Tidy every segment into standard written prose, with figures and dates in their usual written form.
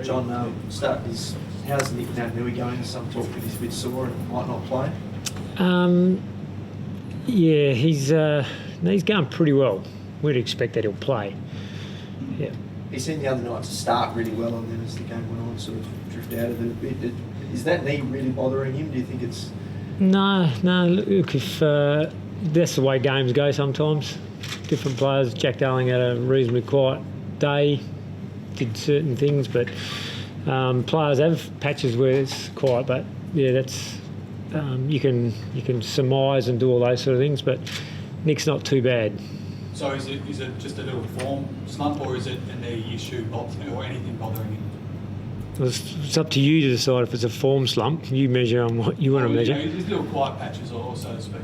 John, how's Nick Naitanui going? Some talk that he's a bit sore and might not play. Yeah, he's going pretty well. We'd expect that he'll play. Yeah. He seemed the other night to start really well, and then as the game went on, sort of drift out of it a bit. Is that knee really bothering him? Do you think it's... No. Look, if that's the way games go sometimes. Different players. Jack Darling had a reasonably quiet day, did certain things, but players have patches where it's quiet. But yeah, that's you can surmise and do all those sort of things. But Nick's not too bad. So is it just a little form slump, or is it a knee issue or anything bothering him? Well, it's up to you to decide if it's a form slump. You measure on what you want to measure. His little quiet patches, or so to speak.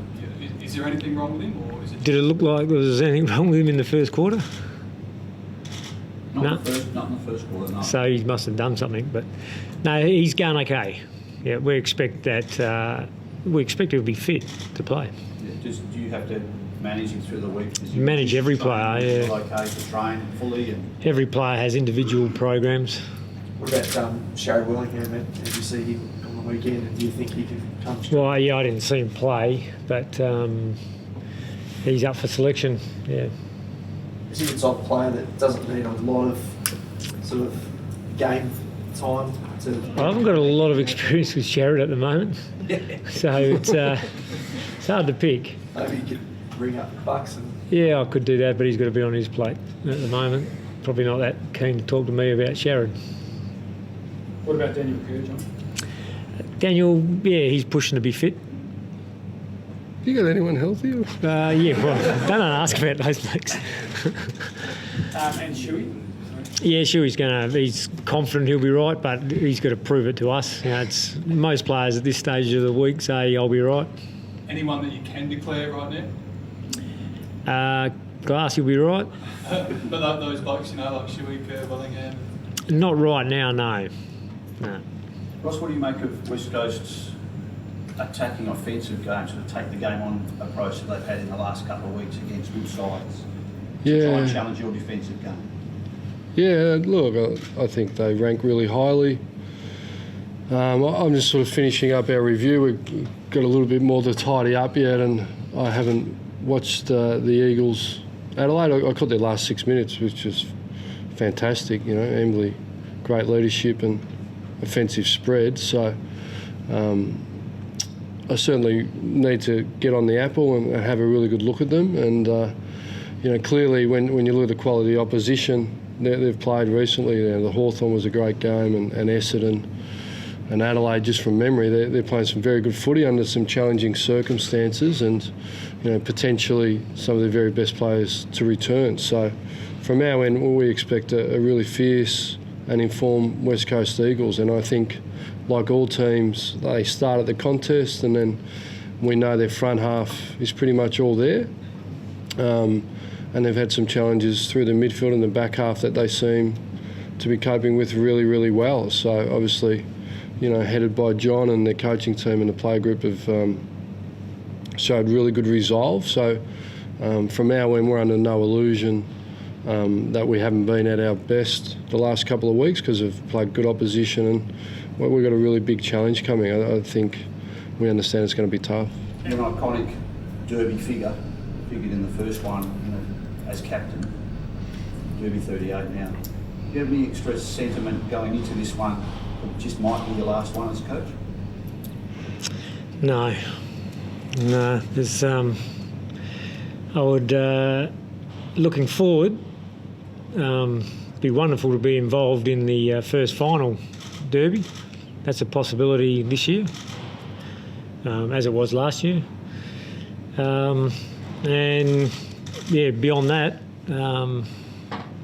Is there anything wrong with him, or is it? Did it look like there was anything wrong with him in the first quarter? Not in the first quarter, no. So he must have done something, but no, he's going okay. Yeah, we expect that. We expect he'll be fit to play. Yeah, do you have to manage him through the week? Manage every player. Yeah. Okay to train fully, and every player has individual programs. What about Sharry Willingham? Did you see him on the weekend, and do you think he can come through? Well, yeah, I didn't see him play, but he's up for selection. Yeah. Is he the type of player that doesn't need a lot of sort of game time to... I haven't got a lot of experience with Sharrod at the moment, so it's hard to pick. Maybe you could bring up the Bucks and... Yeah, I could do that, but he's got to be on his plate at the moment. Probably not that keen to talk to me about Sharrod. What about Daniel Kerr, John? Daniel, yeah, he's pushing to be fit. You got anyone healthy? Yeah, well, don't ask about those blokes. And Shuey? Yeah, sure, he's confident he'll be right, but he's got to prove it to us. It's most players at this stage of the week say, I'll be right. Anyone that you can declare right now? Glass, you'll be right. But those blokes, like Shuey, Kerr, Willingham? Not right now, no. Ross, what do you make of West Coast's attacking offensive game, sort of take the game on approach that they've had in the last couple of weeks against good sides? To try and challenge your defensive game. Yeah, look, I think they rank really highly. I'm just sort of finishing up our review. We've got a little bit more to tidy up yet, and I haven't watched the Eagles Adelaide. I caught their last 6 minutes, which was fantastic. Emily, great leadership and offensive spread. So I certainly need to get on the apple and have a really good look at them. And clearly, when you look at the quality of the opposition they've played recently, the Hawthorn was a great game, and Essendon and Adelaide, just from memory, they're playing some very good footy under some challenging circumstances, and potentially some of their very best players to return. So from our end, we expect a really fierce and informed West Coast Eagles, and I think, like all teams, they start at the contest, and then we know their front half is pretty much all there. And they've had some challenges through the midfield and the back half that they seem to be coping with really, really well. So obviously, headed by John and their coaching team and the player group have showed really good resolve. So from our end, we're under no illusion that we haven't been at our best the last couple of weeks because we've played good opposition, and we've got a really big challenge coming. I think we understand it's going to be tough. You're an iconic Derby figured in the first one, as captain, Derby 38 now. Do you have any extra sentiment going into this one? It just might be your last one as coach? No. There's I would looking forward. Be wonderful to be involved in the first final Derby. That's a possibility this year, as it was last year. And yeah, beyond that,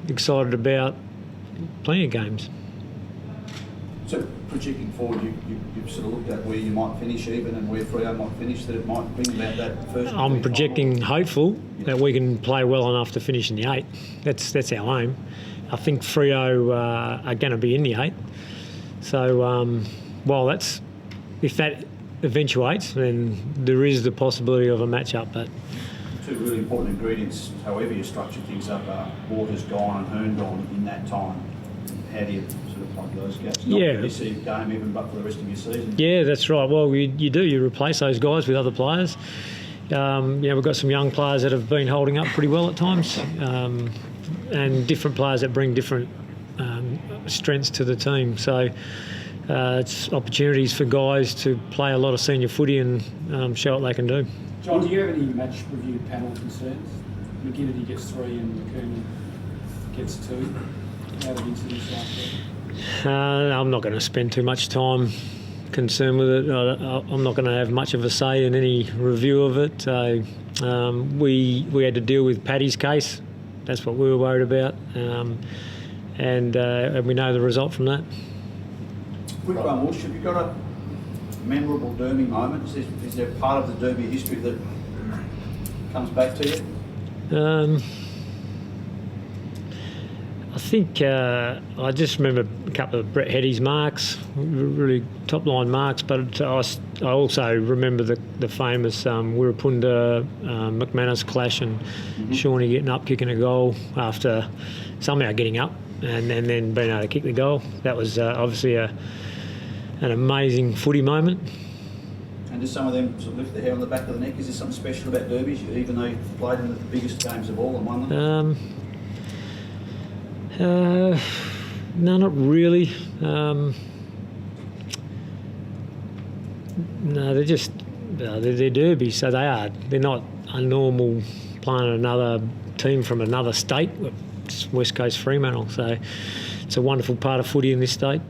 excited about plenty of games. So projecting forward, you've sort of looked at where you might finish even and where Freo might finish, that it might bring about that first. I'm projecting hopeful that we can play well enough to finish in the 8. That's our aim. I think Freo are going to be in the 8. So if that eventuates, then there is the possibility of a match-up. But two really important ingredients, however you structure things up, are Waters gone and Hearn gone in that time. how do you sort of plug those gaps? Not Yeah. for this game even, but for the rest of your season. Yeah, that's right. Well, you do. You replace those guys with other players. We've got some young players that have been holding up pretty well at times, and different players that bring different strengths to the team. So it's opportunities for guys to play a lot of senior footy and show what they can do. John, do you have any match review panel concerns? McGinnity gets 3 and McKernan gets 2 out of incidents last week. I'm not going to spend too much time concerned with it. I'm not going to have much of a say in any review of it. So we had to deal with Paddy's case. That's what we were worried about, and we know the result from that. Quick one, Walsh. Have you got a memorable Derby moment? Is there part of the Derby history that comes back to you? I think I just remember a couple of Brett Heady's marks, really top line marks, but I also remember the famous Wirrapunda McManus clash and Shawnee getting up, kicking a goal after somehow getting up and then being able to kick the goal. That was obviously an amazing footy moment. And do some of them sort of lift the hair on the back of the neck? Is there something special about derbies, even though you've played in the biggest games of all and won them? No, not really. No, they're just they're derbies, so they are. They're not a normal playing another team from another state. It's West Coast Fremantle, so it's a wonderful part of footy in this state.